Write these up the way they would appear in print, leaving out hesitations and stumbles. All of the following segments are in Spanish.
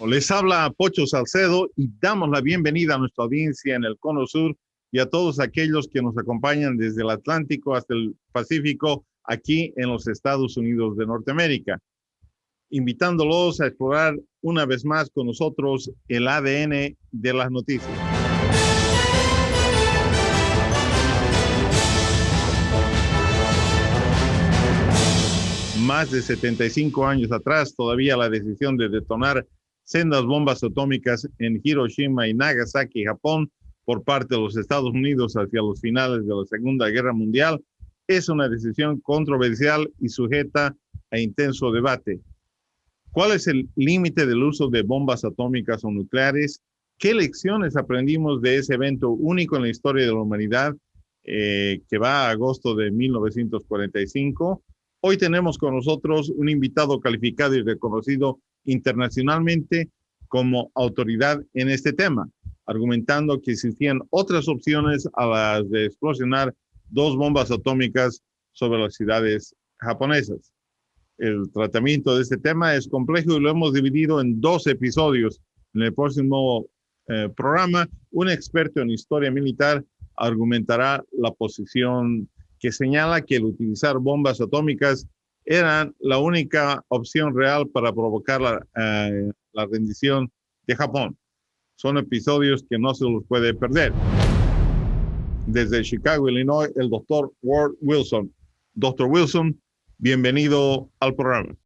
Les habla Pocho Salcedo y damos la bienvenida a nuestra audiencia en el Cono Sur y a todos aquellos que nos acompañan desde el Atlántico hasta el Pacífico aquí en los Estados Unidos de Norteamérica, invitándolos a explorar una vez más con nosotros el ADN de las noticias. Más de 75 años atrás, todavía la decisión de detonar sendas bombas atómicas en Hiroshima y Nagasaki, Japón, por parte de los Estados Unidos hacia los finales de la Segunda Guerra Mundial, es una decisión controversial y sujeta a intenso debate. ¿Cuál es el límite del uso de bombas atómicas o nucleares? ¿Qué lecciones aprendimos de ese evento único en la historia de la humanidad que va a agosto de 1945? Hoy tenemos con nosotros un invitado calificado y reconocido internacionalmente como autoridad en este tema, argumentando que existían otras opciones a las de explosionar dos bombas atómicas sobre las ciudades japonesas. El tratamiento de este tema es complejo y lo hemos dividido en 2 episodios. En el próximo programa, un experto en historia militar argumentará la posición que señala que el utilizar bombas atómicas eran la única opción real para provocar la rendición de Japón. Son episodios que no se los puede perder. Desde Chicago, Illinois, el doctor Ward Wilson. Dr. Wilson, bienvenido al programa.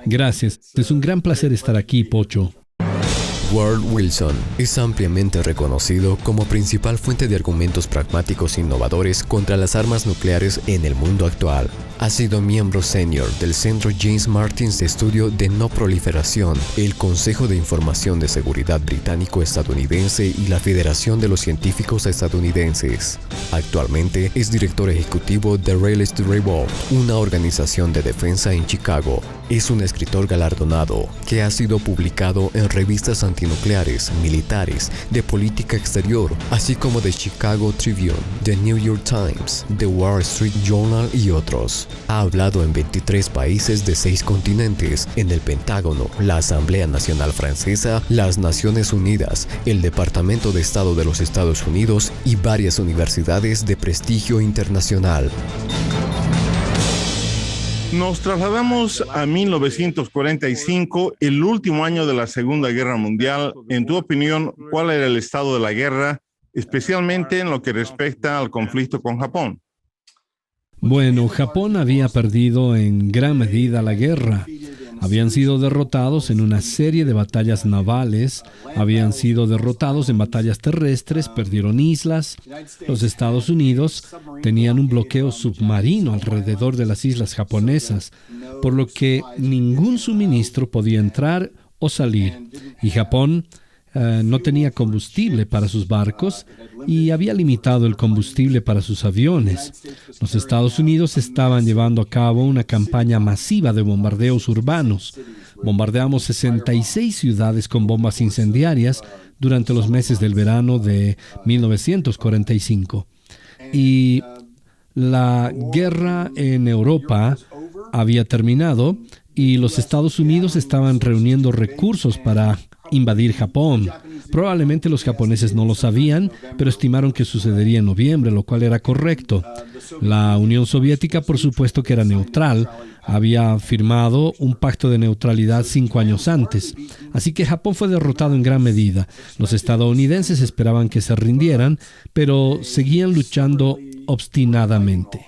Gracias. Es un gran placer estar aquí, Pocho. Ward Wilson es ampliamente reconocido como principal fuente de argumentos pragmáticos innovadores contra las armas nucleares en el mundo actual. Ha sido miembro senior del Centro James Martins de Estudio de No Proliferación, el Consejo de Información de Seguridad Británico-Estadounidense y la Federación de los Científicos Estadounidenses. Actualmente es director ejecutivo de Rails to Revolt, una organización de defensa en Chicago. Es un escritor galardonado que ha sido publicado en revistas antinucleares, militares, de política exterior, así como The Chicago Tribune, The New York Times, The Wall Street Journal y otros. Ha hablado en 23 países de 6 continentes, en el Pentágono, la Asamblea Nacional Francesa, las Naciones Unidas, el Departamento de Estado de los Estados Unidos y varias universidades de prestigio internacional. Nos trasladamos a 1945, el último año de la Segunda Guerra Mundial. En tu opinión, ¿cuál era el estado de la guerra, especialmente en lo que respecta al conflicto con Japón? Bueno, Japón había perdido en gran medida la guerra. Habían sido derrotados en una serie de batallas navales, habían sido derrotados en batallas terrestres, perdieron islas. Los Estados Unidos tenían un bloqueo submarino alrededor de las islas japonesas, por lo que ningún suministro podía entrar o salir. Y Japón no tenía combustible para sus barcos y había limitado el combustible para sus aviones. Los Estados Unidos estaban llevando a cabo una campaña masiva de bombardeos urbanos. Bombardeamos 66 ciudades con bombas incendiarias durante los meses del verano de 1945. Y la guerra en Europa había terminado y los Estados Unidos estaban reuniendo recursos para invadir Japón. Probablemente los japoneses no lo sabían, pero estimaron que sucedería en noviembre, lo cual era correcto. La Unión Soviética, por supuesto que era neutral, había firmado un pacto de neutralidad 5 años antes. Así que Japón fue derrotado en gran medida. Los estadounidenses esperaban que se rindieran, pero seguían luchando obstinadamente.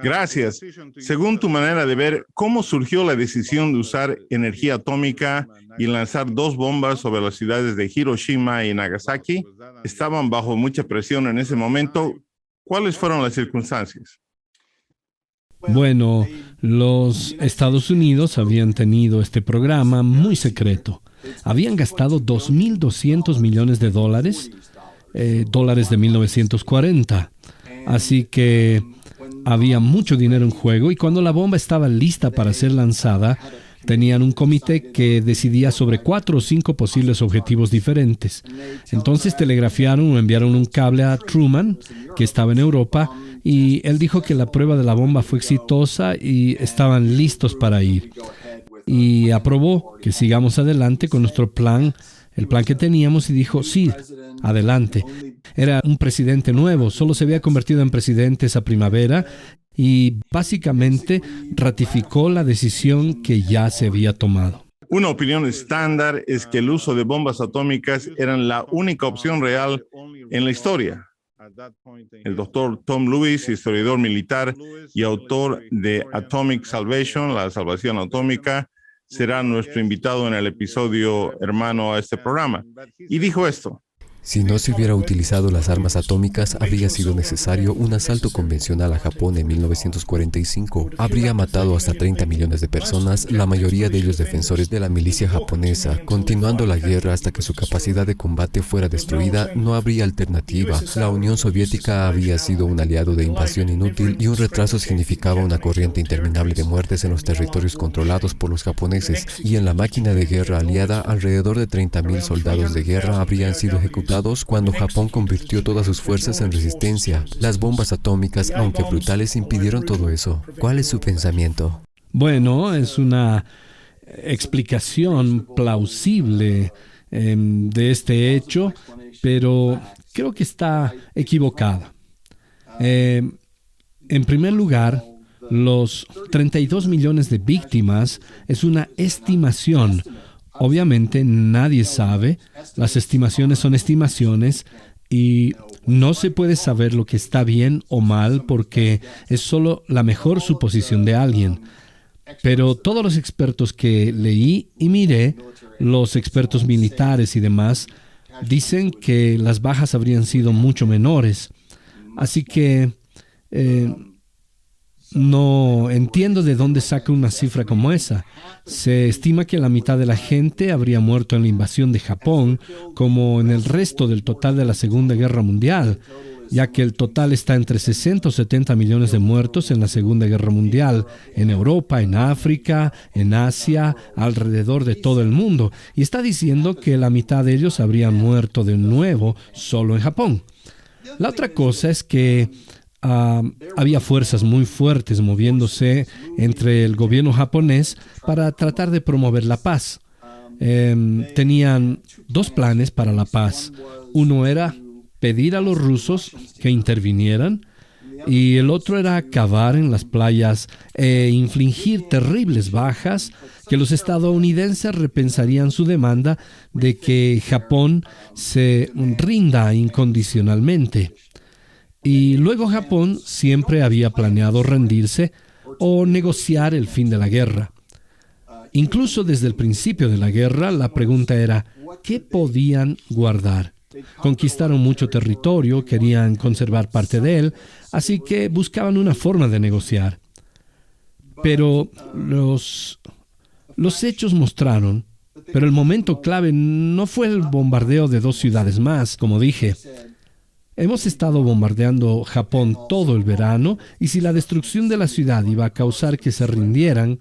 Gracias. Según tu manera de ver, ¿cómo surgió la decisión de usar energía atómica y lanzar 2 bombas sobre las ciudades de Hiroshima y Nagasaki? Estaban bajo mucha presión en ese momento. ¿Cuáles fueron las circunstancias? Bueno, los Estados Unidos habían tenido este programa muy secreto. Habían gastado $2.200 millones de dólares de 1940. Así que había mucho dinero en juego y cuando la bomba estaba lista para ser lanzada, tenían un comité que decidía sobre 4 o 5 posibles objetivos diferentes. Entonces telegrafiaron o enviaron un cable a Truman, que estaba en Europa, y él dijo que la prueba de la bomba fue exitosa y estaban listos para ir. y aprobó que sigamos adelante con nuestro plan, el plan que teníamos, y dijo, sí, adelante. Era un presidente nuevo, solo se había convertido en presidente esa primavera y básicamente ratificó la decisión que ya se había tomado. Una opinión estándar es que el uso de bombas atómicas era la única opción real en la historia. El doctor Tom Lewis, historiador militar y autor de Atomic Salvation, la salvación atómica, será nuestro invitado en el episodio hermano a este programa. Y dijo esto: Si no se hubiera utilizado las armas atómicas, habría sido necesario un asalto convencional a Japón en 1945. Habría matado hasta 30 millones de personas, la mayoría de ellos defensores de la milicia japonesa. Continuando la guerra hasta que su capacidad de combate fuera destruida, no habría alternativa. La Unión Soviética había sido un aliado de invasión inútil y un retraso significaba una corriente interminable de muertes en los territorios controlados por los japoneses. Y en la máquina de guerra aliada, alrededor de 30,000 soldados de guerra habrían sido ejecutados cuando Japón convirtió todas sus fuerzas en resistencia. Las bombas atómicas, aunque brutales, impidieron todo eso. ¿Cuál es su pensamiento? Bueno, es una explicación plausible de este hecho, pero creo que está equivocada. En primer lugar, los 32 millones de víctimas es una estimación. Obviamente nadie sabe, las estimaciones son estimaciones y no se puede saber lo que está bien o mal porque es solo la mejor suposición de alguien. Pero todos los expertos que leí y miré, los expertos militares y demás, dicen que las bajas habrían sido mucho menores. Así que no entiendo de dónde saca una cifra como esa. Se estima que la mitad de la gente habría muerto en la invasión de Japón, como en el resto del total de la Segunda Guerra Mundial, ya que el total está entre 60 o 70 millones de muertos en la Segunda Guerra Mundial, en Europa, en África, en Asia, alrededor de todo el mundo. Y está diciendo que la mitad de ellos habrían muerto de nuevo solo en Japón. La otra cosa es que había fuerzas muy fuertes moviéndose entre el gobierno japonés para tratar de promover la paz. Tenían dos planes para la paz. Uno era pedir a los rusos que intervinieran y el otro era acabar en las playas e infligir terribles bajas que los estadounidenses repensarían su demanda de que Japón se rinda incondicionalmente. Y luego Japón siempre había planeado rendirse o negociar el fin de la guerra. Incluso desde el principio de la guerra, la pregunta era, ¿qué podían guardar? Conquistaron mucho territorio, querían conservar parte de él, así que buscaban una forma de negociar. Pero los hechos mostraron, pero el momento clave no fue el bombardeo de 2 ciudades más, como dije. Hemos estado bombardeando Japón todo el verano y si la destrucción de la ciudad iba a causar que se rindieran,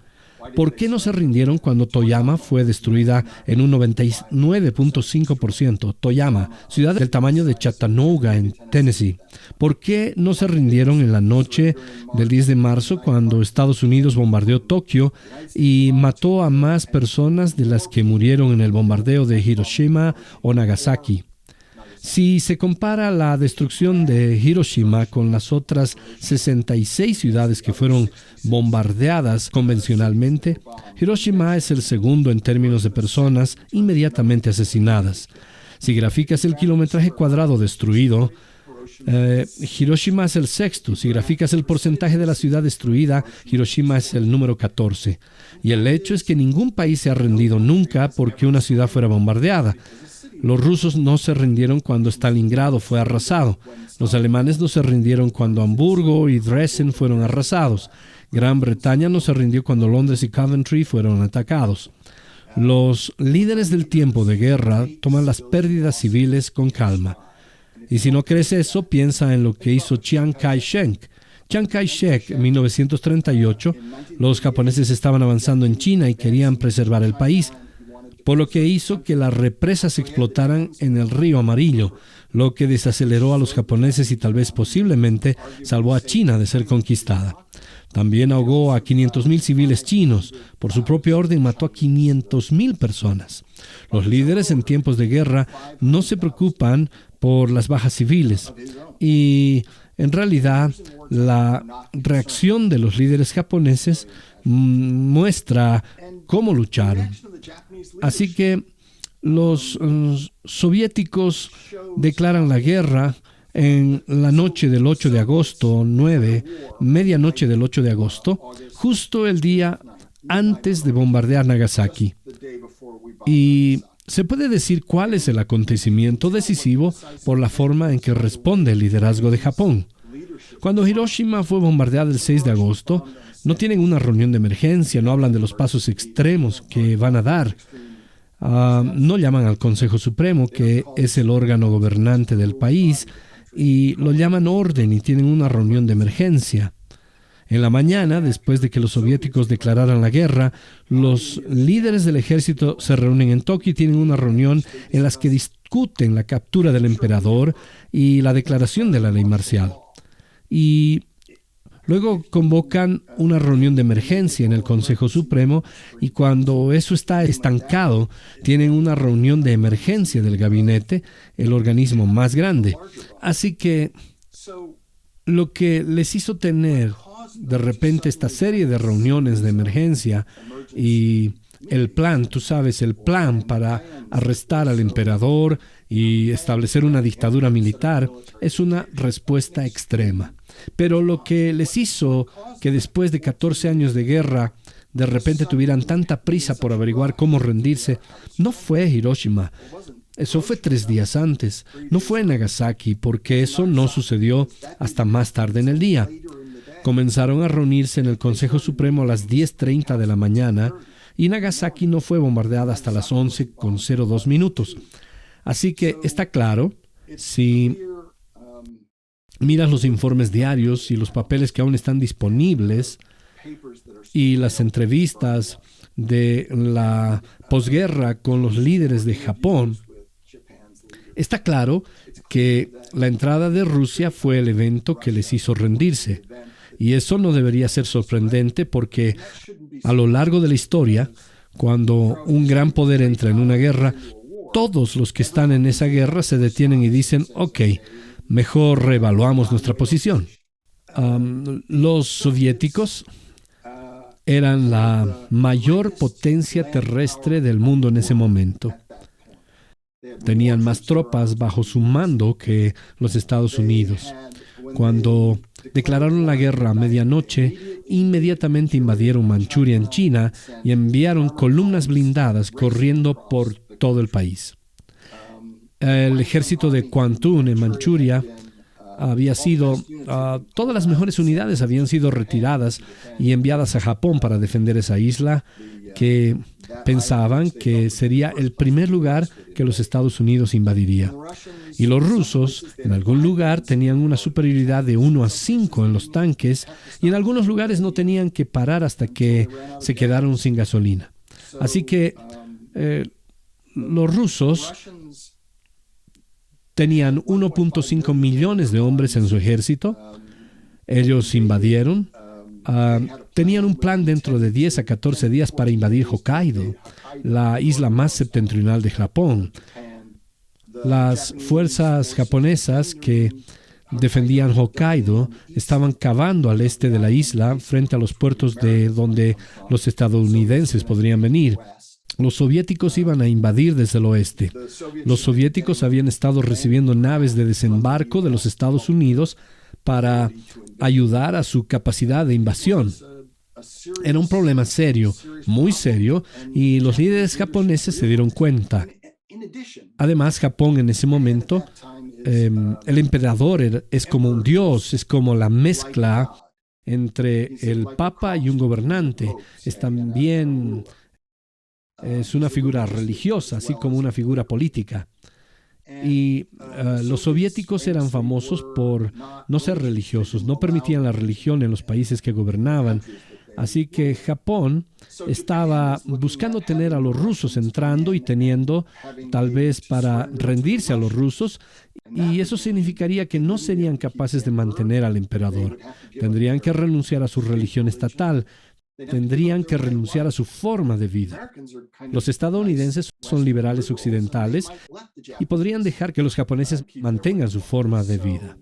¿por qué no se rindieron cuando Toyama fue destruida en un 99.5%? Toyama, ciudad del tamaño de Chattanooga en Tennessee. ¿Por qué no se rindieron en la noche del 10 de marzo cuando Estados Unidos bombardeó Tokio y mató a más personas de las que murieron en el bombardeo de Hiroshima o Nagasaki? Si se compara la destrucción de Hiroshima con las otras 66 ciudades que fueron bombardeadas convencionalmente, Hiroshima es el segundo en términos de personas inmediatamente asesinadas. Si graficas el kilometraje cuadrado destruido, Hiroshima es el sexto. Si graficas el porcentaje de la ciudad destruida, Hiroshima es el número 14. Y el hecho es que ningún país se ha rendido nunca porque una ciudad fuera bombardeada. Los rusos no se rindieron cuando Stalingrado fue arrasado. Los alemanes no se rindieron cuando Hamburgo y Dresden fueron arrasados. Gran Bretaña no se rindió cuando Londres y Coventry fueron atacados. Los líderes del tiempo de guerra toman las pérdidas civiles con calma. Y si no crees eso, piensa en lo que hizo Chiang Kai-shek. Chiang Kai-shek, en 1938, los japoneses estaban avanzando en China y querían preservar el país, por lo que hizo que las represas explotaran en el río Amarillo, lo que desaceleró a los japoneses y tal vez posiblemente salvó a China de ser conquistada. También ahogó a 500,000 civiles chinos. Por su propia orden mató a 500,000 personas. Los líderes en tiempos de guerra no se preocupan por las bajas civiles. Y en realidad la reacción de los líderes japoneses muestra cómo lucharon. Así que los soviéticos declaran la guerra en la noche del 8 de agosto, medianoche del 8 de agosto, justo el día antes de bombardear Nagasaki. Y se puede decir cuál es el acontecimiento decisivo por la forma en que responde el liderazgo de Japón. Cuando Hiroshima fue bombardeada el 6 de agosto, no tienen una reunión de emergencia, no hablan de los pasos extremos que van a dar. No llaman al Consejo Supremo, que es el órgano gobernante del país, y lo llaman orden y tienen una reunión de emergencia. En la mañana, después de que los soviéticos declararan la guerra, los líderes del ejército se reúnen en Tokio y tienen una reunión en la que discuten la captura del emperador y la declaración de la ley marcial. Y luego convocan una reunión de emergencia en el Consejo Supremo y cuando eso está estancado, tienen una reunión de emergencia del gabinete, el organismo más grande. Así que lo que les hizo tener de repente esta serie de reuniones de emergencia y el plan, tú sabes, el plan para arrestar al emperador y establecer una dictadura militar, es una respuesta extrema. Pero lo que les hizo que después de 14 años de guerra, de repente tuvieran tanta prisa por averiguar cómo rendirse, no fue Hiroshima. Eso fue 3 días antes. No fue Nagasaki, porque eso no sucedió hasta más tarde en el día. Comenzaron a reunirse en el Consejo Supremo a las 10:30 de la mañana y Nagasaki no fue bombardeada hasta las 11:02. Así que está claro, si miras los informes diarios y los papeles que aún están disponibles y las entrevistas de la posguerra con los líderes de Japón, está claro que la entrada de Rusia fue el evento que les hizo rendirse. Y eso no debería ser sorprendente porque a lo largo de la historia, cuando un gran poder entra en una guerra, todos los que están en esa guerra se detienen y dicen, ok, mejor reevaluamos nuestra posición. Los soviéticos eran la mayor potencia terrestre del mundo en ese momento. Tenían más tropas bajo su mando que los Estados Unidos. Cuando declararon la guerra a medianoche, inmediatamente invadieron Manchuria en China y enviaron columnas blindadas corriendo por todo el país. El ejército de Kwantung en Manchuria había sido, todas las mejores unidades habían sido retiradas y enviadas a Japón para defender esa isla que pensaban que sería el primer lugar que los Estados Unidos invadiría. Y los rusos, en algún lugar, tenían una superioridad de 1-5 en los tanques y en algunos lugares no tenían que parar hasta que se quedaron sin gasolina. Así que los rusos tenían 1.5 millones de hombres en su ejército. Ellos invadieron. Tenían un plan dentro de 10 a 14 días para invadir Hokkaido, la isla más septentrional de Japón. Las fuerzas japonesas que defendían Hokkaido estaban cavando al este de la isla frente a los puertos de donde los estadounidenses podrían venir. Los soviéticos iban a invadir desde el oeste. Los soviéticos habían estado recibiendo naves de desembarco de los Estados Unidos para ayudar a su capacidad de invasión. Era un problema serio, muy serio, y los líderes japoneses se dieron cuenta. Además, Japón en ese momento, el emperador es como un dios, es como la mezcla entre el papa y un gobernante. Es una figura religiosa, así como una figura política. Y los soviéticos eran famosos por no ser religiosos, no permitían la religión en los países que gobernaban. Así que Japón estaba buscando tener a los rusos entrando y teniendo, tal vez para rendirse a los rusos, y eso significaría que no serían capaces de mantener al emperador. Tendrían que renunciar a su religión estatal, tendrían que renunciar a su forma de vida. Los estadounidenses son liberales occidentales y podrían dejar que los japoneses mantengan su forma de vida.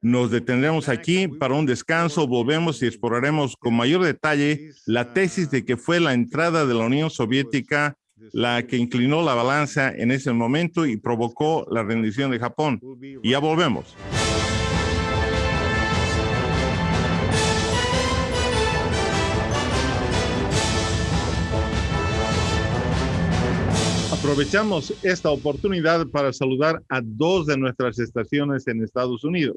Nos detendremos aquí para un descanso, volvemos y exploraremos con mayor detalle la tesis de que fue la entrada de la Unión Soviética la que inclinó la balanza en ese momento y provocó la rendición de Japón. Y ya volvemos. Aprovechamos esta oportunidad para saludar a dos de nuestras estaciones en Estados Unidos.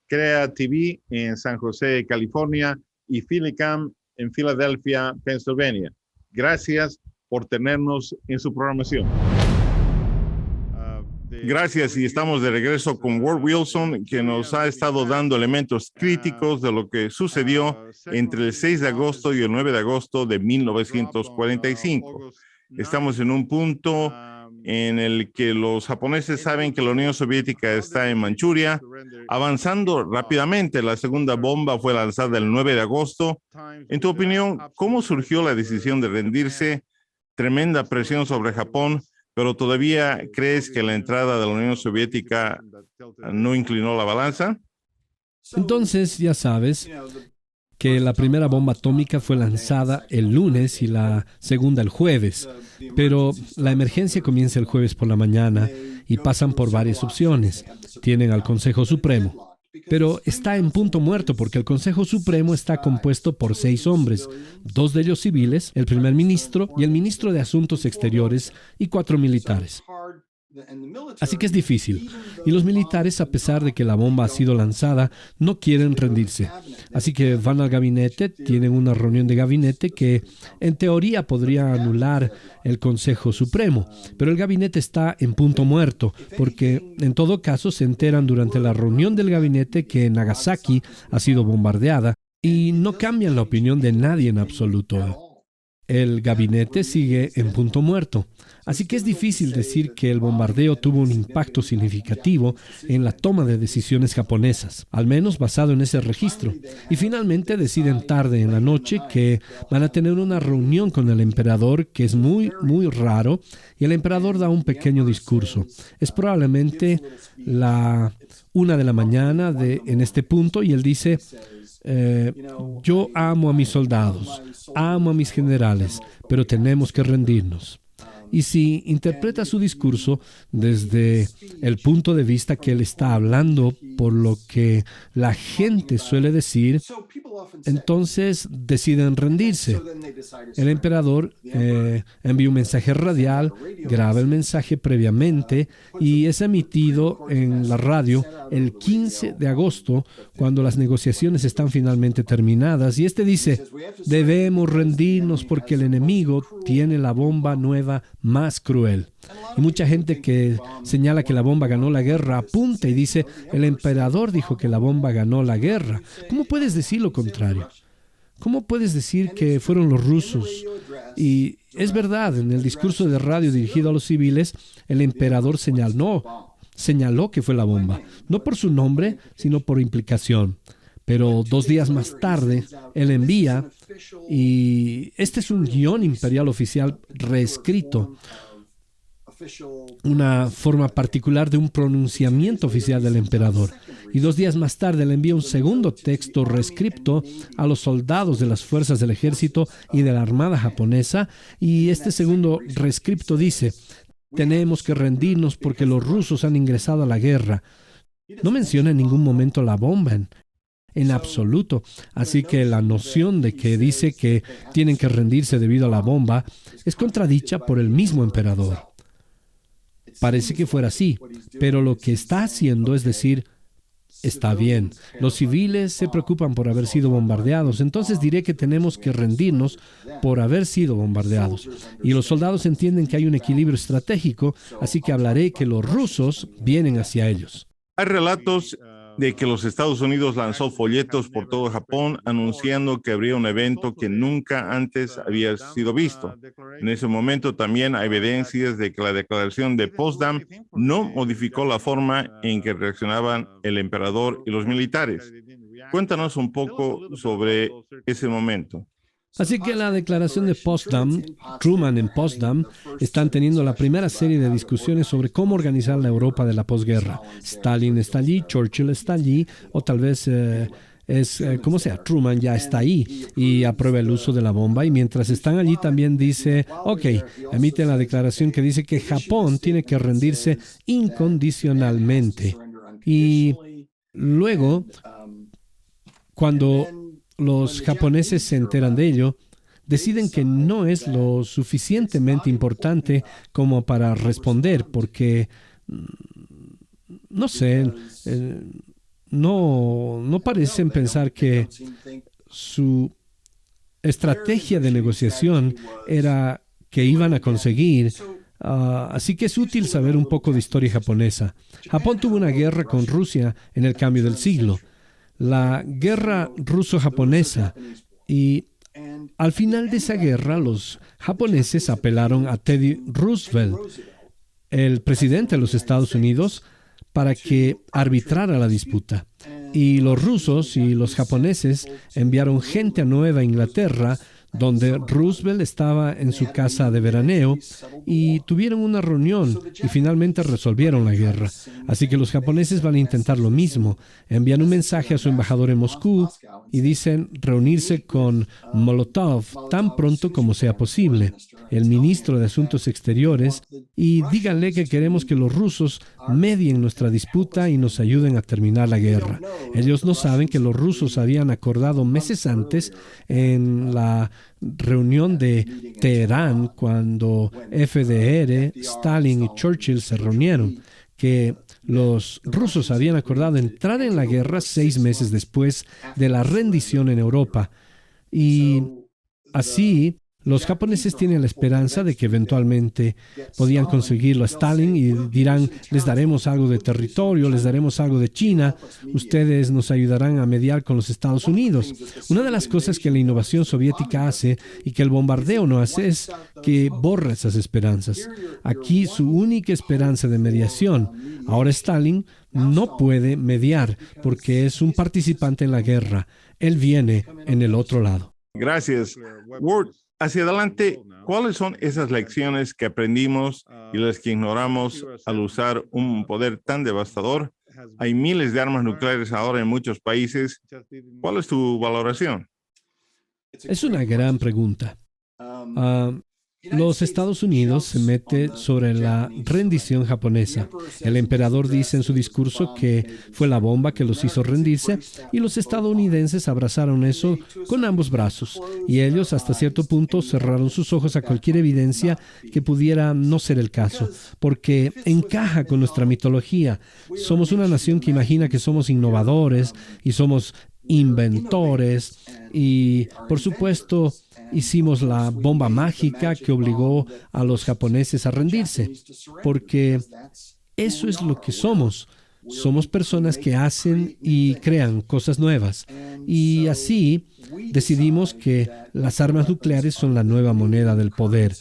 CREA TV en San José, California, y Philicam en Filadelfia, Pennsylvania. Gracias por tenernos en su programación. Gracias, y estamos de regreso con Ward Wilson, que nos ha estado dando elementos críticos de lo que sucedió entre el 6 de agosto y el 9 de agosto de 1945. Estamos en un punto en el que los japoneses saben que la Unión Soviética está en Manchuria, avanzando rápidamente. La segunda bomba fue lanzada el 9 de agosto. En tu opinión, ¿cómo surgió la decisión de rendirse? Tremenda presión sobre Japón, pero ¿todavía crees que la entrada de la Unión Soviética no inclinó la balanza? Entonces, ya sabes que la primera bomba atómica fue lanzada el lunes y la segunda el jueves, pero la emergencia comienza el jueves por la mañana y pasan por varias opciones. Tienen al Consejo Supremo, pero está en punto muerto porque el Consejo Supremo está compuesto por 6 hombres, 2 de ellos civiles, el primer ministro y el ministro de Asuntos Exteriores, y 4 militares. Así que es difícil. Y los militares, a pesar de que la bomba ha sido lanzada, no quieren rendirse. Así que van al gabinete, tienen una reunión de gabinete que en teoría podría anular el Consejo Supremo, pero el gabinete está en punto muerto, porque en todo caso se enteran durante la reunión del gabinete que Nagasaki ha sido bombardeada y no cambian la opinión de nadie en absoluto. El gabinete sigue en punto muerto. Así que es difícil decir que el bombardeo tuvo un impacto significativo en la toma de decisiones japonesas, al menos basado en ese registro. Y finalmente deciden tarde en la noche que van a tener una reunión con el emperador, que es muy, muy raro, y el emperador da un pequeño discurso. Es probablemente la 1 de la mañana en este punto, y él dice: yo amo a mis soldados, amo a mis generales, pero tenemos que rendirnos. Y si interpreta su discurso desde el punto de vista que él está hablando por lo que la gente suele decir, entonces deciden rendirse. El emperador envía un mensaje radial, graba el mensaje previamente y es emitido en la radio el 15 de agosto, cuando las negociaciones están finalmente terminadas. Y este dice: debemos rendirnos porque el enemigo tiene la bomba nueva más cruel. Y mucha gente que señala que la bomba ganó la guerra apunta y dice: el emperador dijo que la bomba ganó la guerra. ¿Cómo puedes decir lo contrario? ¿Cómo puedes decir que fueron los rusos? Y es verdad, en el discurso de radio dirigido a los civiles, el emperador señaló que fue la bomba, no por su nombre, sino por implicación. Pero 2 días más tarde, él envía, y este es un guión imperial oficial reescrito, una forma particular de un pronunciamiento oficial del emperador. Y 2 días más tarde le envía un segundo texto reescrito a los soldados de las fuerzas del ejército y de la armada japonesa, y este segundo reescrito dice: tenemos que rendirnos porque los rusos han ingresado a la guerra. No menciona en ningún momento la bomba en absoluto. Así que la noción de que dice que tienen que rendirse debido a la bomba es contradicha por el mismo emperador. Parece que fuera así, pero lo que está haciendo es decir: está bien, los civiles se preocupan por haber sido bombardeados, entonces diré que tenemos que rendirnos por haber sido bombardeados. Y los soldados entienden que hay un equilibrio estratégico, así que hablaré que los rusos vienen hacia ellos. Hay relatos de que los Estados Unidos lanzó folletos por todo Japón anunciando que habría un evento que nunca antes había sido visto. En ese momento también hay evidencias de que la declaración de Potsdam no modificó la forma en que reaccionaban el emperador y los militares. Cuéntanos un poco sobre ese momento. Así que la declaración de Potsdam, Truman en Potsdam, están teniendo la primera serie de discusiones sobre cómo organizar la Europa de la posguerra. Stalin está allí, Churchill está allí, o tal vez como sea, Truman ya está ahí y aprueba el uso de la bomba. Y mientras están allí también dice, emite la declaración que dice que Japón tiene que rendirse incondicionalmente. Y luego, cuando los japoneses se enteran de ello, deciden que no es lo suficientemente importante como para responder, porque, no sé, no parecen pensar que su estrategia de negociación era que iban a conseguir. Así que es útil saber un poco de historia japonesa. Japón tuvo una guerra con Rusia en el cambio del siglo. La guerra ruso-japonesa, y al final de esa guerra los japoneses apelaron a Teddy Roosevelt, el presidente de los Estados Unidos, para que arbitrara la disputa. Y los rusos y los japoneses enviaron gente a Nueva Inglaterra, donde Roosevelt estaba en su casa de veraneo, y tuvieron una reunión y finalmente resolvieron la guerra. Así que los japoneses van a intentar lo mismo. Envían un mensaje a su embajador en Moscú y dicen reunirse con Molotov tan pronto como sea posible, el ministro de Asuntos Exteriores, y díganle que queremos que los rusos medien nuestra disputa y nos ayuden a terminar la guerra. Ellos no saben que los rusos habían acordado meses antes en la reunión de Teherán, cuando FDR, Stalin y Churchill se reunieron, que los rusos habían acordado entrar en la guerra 6 meses después de la rendición en Europa. Y así, los japoneses tienen la esperanza de que eventualmente podían conseguirlo a Stalin y dirán, les daremos algo de territorio, les daremos algo de China, ustedes nos ayudarán a mediar con los Estados Unidos. Una de las cosas que la innovación soviética hace y que el bombardeo no hace es que borra esas esperanzas. Aquí su única esperanza de mediación. Ahora Stalin no puede mediar porque es un participante en la guerra. Él viene en el otro lado. Gracias. Ward, hacia adelante, ¿cuáles son esas lecciones que aprendimos y las que ignoramos al usar un poder tan devastador? Hay miles de armas nucleares ahora en muchos países. ¿Cuál es tu valoración? Es una gran pregunta. Los Estados Unidos se mete sobre la rendición japonesa. El emperador dice en su discurso que fue la bomba que los hizo rendirse, y los estadounidenses abrazaron eso con ambos brazos. Y ellos, hasta cierto punto, cerraron sus ojos a cualquier evidencia que pudiera no ser el caso, porque encaja con nuestra mitología. Somos una nación que imagina que somos innovadores y somos inventores, y por supuesto hicimos la bomba mágica que obligó a los japoneses a rendirse, porque eso es lo que somos. Somos personas que hacen y crean cosas nuevas. Y así decidimos que las armas nucleares son la nueva moneda del poder.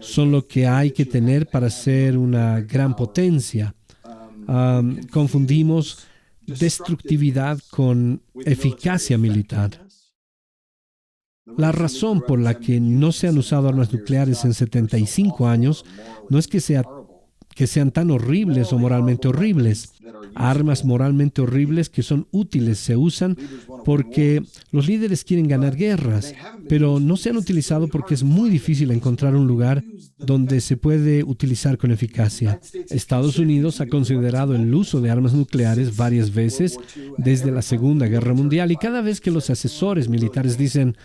Son lo que hay que tener para ser una gran potencia. Confundimos destructividad con eficacia militar. La razón por la que no se han usado armas nucleares en 75 años no es que sean tan horribles o moralmente horribles. Armas moralmente horribles que son útiles se usan porque los líderes quieren ganar guerras, pero no se han utilizado porque es muy difícil encontrar un lugar donde se puede utilizar con eficacia. Estados Unidos ha considerado el uso de armas nucleares varias veces desde la Segunda Guerra Mundial, y cada vez que los asesores militares dicen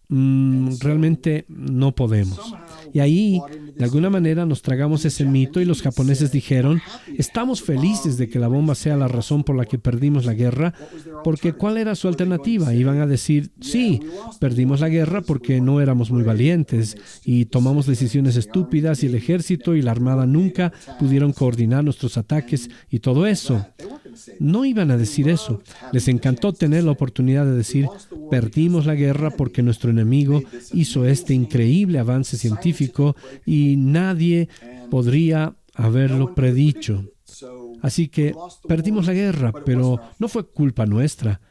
realmente no podemos. Y ahí, de alguna manera, nos tragamos ese mito, y los japoneses dijeron, estamos felices de que la bomba sea la razón por la que perdimos la guerra, porque ¿cuál era su alternativa? Iban a decir, sí, perdimos la guerra porque no éramos muy valientes y tomamos decisiones estúpidas, y el ejército y la armada nunca pudieron coordinar nuestros ataques y todo eso. no iban a decir eso. Les encantó tener la oportunidad de decir, perdimos la guerra porque nuestro enemigo hizo este increíble avance científico y nadie podría haberlo predicho. Así que perdimos la guerra, pero no fue culpa nuestra.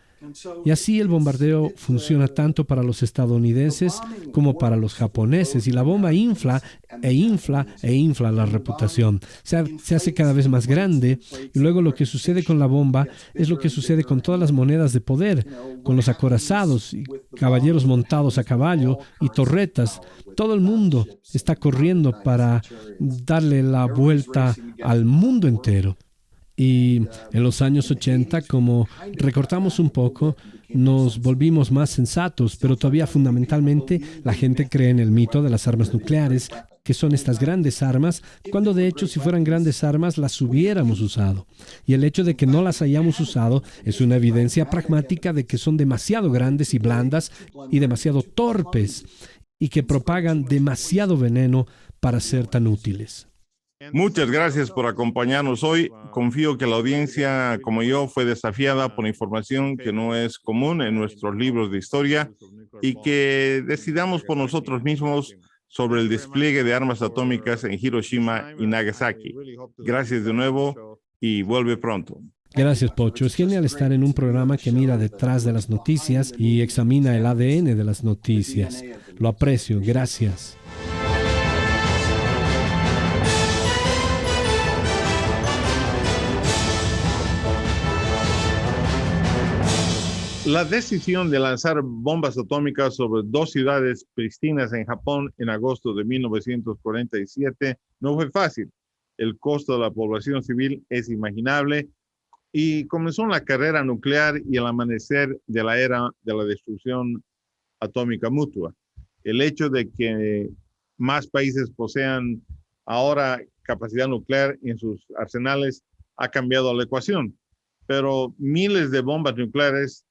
Y así el bombardeo funciona tanto para los estadounidenses como para los japoneses. Y la bomba infla e infla e infla la reputación. Se hace cada vez más grande. Y luego lo que sucede con la bomba es lo que sucede con todas las monedas de poder, con los acorazados y caballeros montados a caballo y torretas. Todo el mundo está corriendo para darle la vuelta al mundo entero. Y en los años 80, como recortamos un poco, nos volvimos más sensatos, pero todavía fundamentalmente la gente cree en el mito de las armas nucleares, que son estas grandes armas, cuando de hecho si fueran grandes armas las hubiéramos usado. Y el hecho de que no las hayamos usado es una evidencia pragmática de que son demasiado grandes y blandas y demasiado torpes y que propagan demasiado veneno para ser tan útiles. Muchas gracias por acompañarnos hoy. Confío que la audiencia, como yo, fue desafiada por información que no es común en nuestros libros de historia y que decidamos por nosotros mismos sobre el despliegue de armas atómicas en Hiroshima y Nagasaki. Gracias de nuevo y vuelve pronto. Gracias, Pocho. Es genial estar en un programa que mira detrás de las noticias y examina el ADN de las noticias. Lo aprecio. Gracias. La decisión de lanzar bombas atómicas sobre dos ciudades pristinas en Japón en agosto de 1947 no fue fácil. El costo de la población civil es inimaginable y comenzó la carrera nuclear y el amanecer de la era de la destrucción atómica mutua. El hecho de que más países posean ahora capacidad nuclear en sus arsenales ha cambiado la ecuación, pero miles de bombas nucleares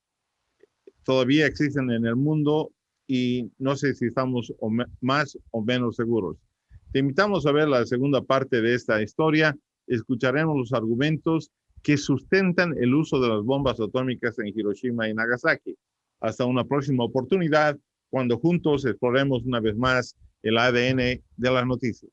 todavía existen en el mundo y no sé si estamos más o menos seguros. Te invitamos a ver la segunda parte de esta historia. Escucharemos los argumentos que sustentan el uso de las bombas atómicas en Hiroshima y Nagasaki. Hasta una próxima oportunidad, cuando juntos exploremos una vez más el ADN de las noticias.